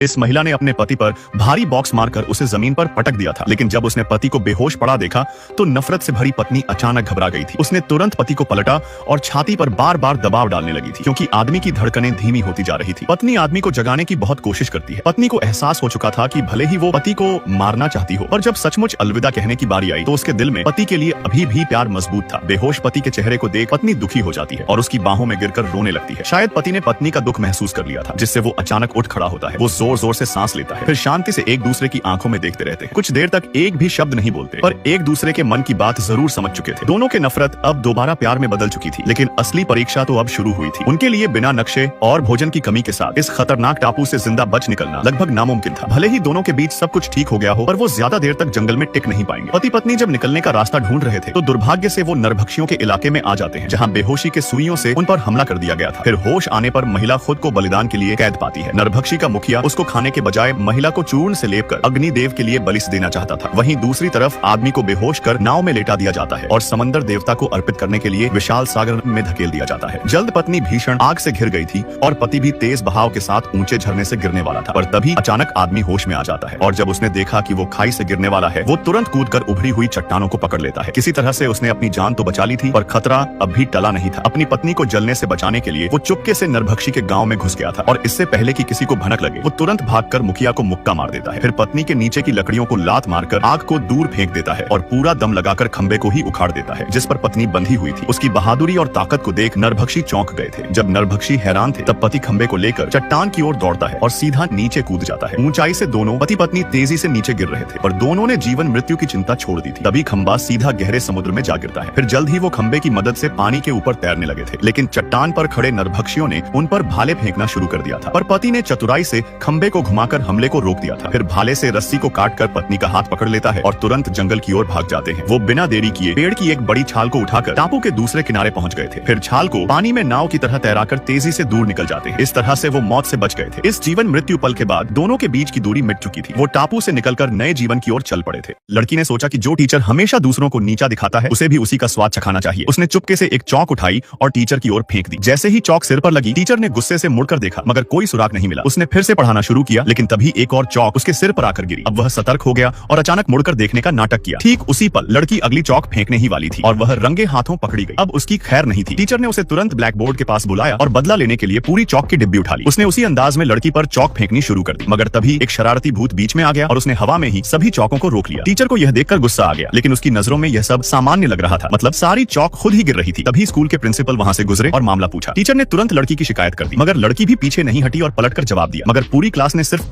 इस महिला ने अपने पति पर भारी बॉक्स मारकर उसे जमीन पर पटक दिया था, लेकिन जब उसने पति को बेहोश पड़ा देखा तो नफरत से भरी पत्नी अचानक घबरा गई थी। उसने तुरंत पति को पलटा और छाती पर बार बार दबाव डालने लगी थी, क्योंकि आदमी की धड़कनें धीमी होती जा रही थी। पत्नी आदमी को जगाने की बहुत कोशिश करती है। पत्नी को एहसास हो चुका था कि भले ही वो पति को मारना चाहती हो, पर जब सचमुच अलविदा कहने की बारी आई तो उसके दिल में पति के लिए अभी भी प्यार मजबूत था। बेहोश पति के चेहरे को देख पत्नी दुखी हो जाती है और उसकी बाहों में गिरकर रोने लगती है। शायद पति ने पत्नी का दुख महसूस कर लिया था, जिससे वो अचानक उठ खड़ा होता है। वो जोर जोर से सांस लेता है, फिर शांति से एक दूसरे की आंखों में देखते रहते हैं। कुछ देर तक एक भी शब्द नहीं बोलते, पर एक दूसरे के मन की बात जरूर समझ चुके थे। दोनों के नफरत अब दोबारा प्यार में बदल चुकी थी, लेकिन असली परीक्षा तो अब शुरू हुई थी। उनके लिए बिना नक्शे और भोजन की कमी के साथ इस खतरनाक टापू से जिंदा बच निकलना लगभग नामुमकिन था। भले ही दोनों के बीच सब कुछ ठीक हो गया हो, पर वो ज्यादा देर तक जंगल में टिक नहीं पाएंगे। पति पत्नी जब निकलने का रास्ता ढूंढ रहे थे तो दुर्भाग्य से वो नरभक्षियों के इलाके में आ जाते हैं, जहाँ बेहोशी के सुइयों से उन पर हमला कर दिया गया था। फिर होश आने पर महिला खुद को बलिदान के लिए कैद पाती है। नरभक्षी का मुखिया उसको खाने के बजाय महिला को चूर्ण से लेपकर अग्निदेव के लिए बलि देना चाहता था। वहीं दूसरी तरफ आदमी को बेहोश कर नाव में लेटा दिया जाता है और समंदर देवता को अर्पित करने के लिए विशाल सागर में धकेल दिया जाता है। जल्द पत्नी भीषण आग से घिर गई थी और पति भी तेज बहाव के साथ ऊंचे झरने से गिरने वाला था, पर तभी अचानक आदमी होश में आ जाता है और जब उसने देखा कि वो खाई से गिरने वाला है, वो तुरंत कूदकर उभरी हुई चट्टानों को पकड़ लेता है। किसी तरह से उसने अपनी जान तो बचा ली थी, पर खतरा अब भी टला नहीं था। अपनी पत्नी को जलने से बचाने के लिए वो चुपके से नरभक्षी के गांव में घुस गया था और इससे पहले कि किसी को भनक लगे वो तुरंत भागकर मुखिया को मुक्का मार देता है। फिर पत्नी के नीचे की लकड़ियों को लात मारकर आग को दूर फेंक देता है और पूरा दम लगाकर खंबे को ही उखाड़ देता है, जिस पर पत्नी बंधी हुई थी। उसकी बहादुरी और ताकत को देख नरभक्षी चौंक गए थे। जब नरभक्षी हैरान थे तब पति खंबे को लेकर चट्टान की ओर दौड़ता है और सीधा नीचे कूद जाता है। ऊंचाई से दोनों पति पत्नी तेजी से नीचे गिर रहे थे, पर दोनों ने जीवन मृत्यु की चिंता छोड़ दी थी। तभी खंबा सीधा गहरे समुद्र में जा गिरता है। फिर जल्द ही वो खंबे की मदद से पानी के ऊपर तैरने लगे थे, लेकिन चट्टान पर खड़े नरभक्षियों ने उन पर भाले फेंकना शुरू कर दिया था। पर पति ने चतुराई से खंबे को घुमाकर हमले को रोक दिया था। फिर भाले से रस्सी को काटकर पत्नी का हाथ पकड़ लेता है और तुरंत जंगल की ओर भाग जाते हैं। वो बिना देरी किए पेड़ की एक बड़ी छाल को उठाकर टापू के दूसरे किनारे पहुंच गए थे। फिर छाल को पानी में नाव की तरह तैराकर तेजी से दूर निकल जाते हैं। इस तरह से वो मौत से बच गए थे। इस जीवन मृत्यु पल के बाद दोनों के बीच की दूरी मिट चुकी थी। वो टापू से निकलकर नए जीवन की ओर चल पड़े थे। लड़की ने सोचा कि जो टीचर हमेशा दूसरों को नीचा दिखाता है, उसे भी उसी का स्वाद चखाना चाहिए। उसने चुपके से एक चौक उठाई और टीचर की ओर फेंक दी। जैसे ही चौक सिर पर लगी, टीचर ने गुस्से से मुड़कर देखा, मगर कोई सुराग नहीं मिला। उसने फिर से पढ़ाना शुरू किया, लेकिन तभी एक और चौक उसके सिर पर आकर गिरी। अब वह सतर्क हो गया और अचानक मुड़कर देखने का नाटक किया। ठीक उसी पल लड़की अगली चौक फेंकने ही वाली थी और वह रंगे हाथों पकड़ी गई। अब उसकी खैर नहीं थी। टीचर ने उसे तुरंत ब्लैक बोर्ड के पास बुलाया और बदला लेने के लिए पूरी चौक की डिब्बी उठा ली। उसने उसी अंदाज में लड़की पर चौक फेंकनी शुरू कर दी, मगर तभी एक शरारती भूत बीच में आ गया और उसने हवा में ही सभी चौकों को रोक लिया। टीचर को यह देखकर गुस्सा आ गया, लेकिन उसकी नजरों में यह सब सामान्य लग रहा था, मतलब सारी चौक खुद ही गिर रही थी। तभी स्कूल के प्रिंसिपल वहां से गुजरे और मामला पूछा। टीचर ने तुरंत लड़की की शिकायत कर दी, मगर लड़की भी पीछे नहीं हटी और पलटकर जवाब दिया, मगर पूरी क्लास ने सिर्फ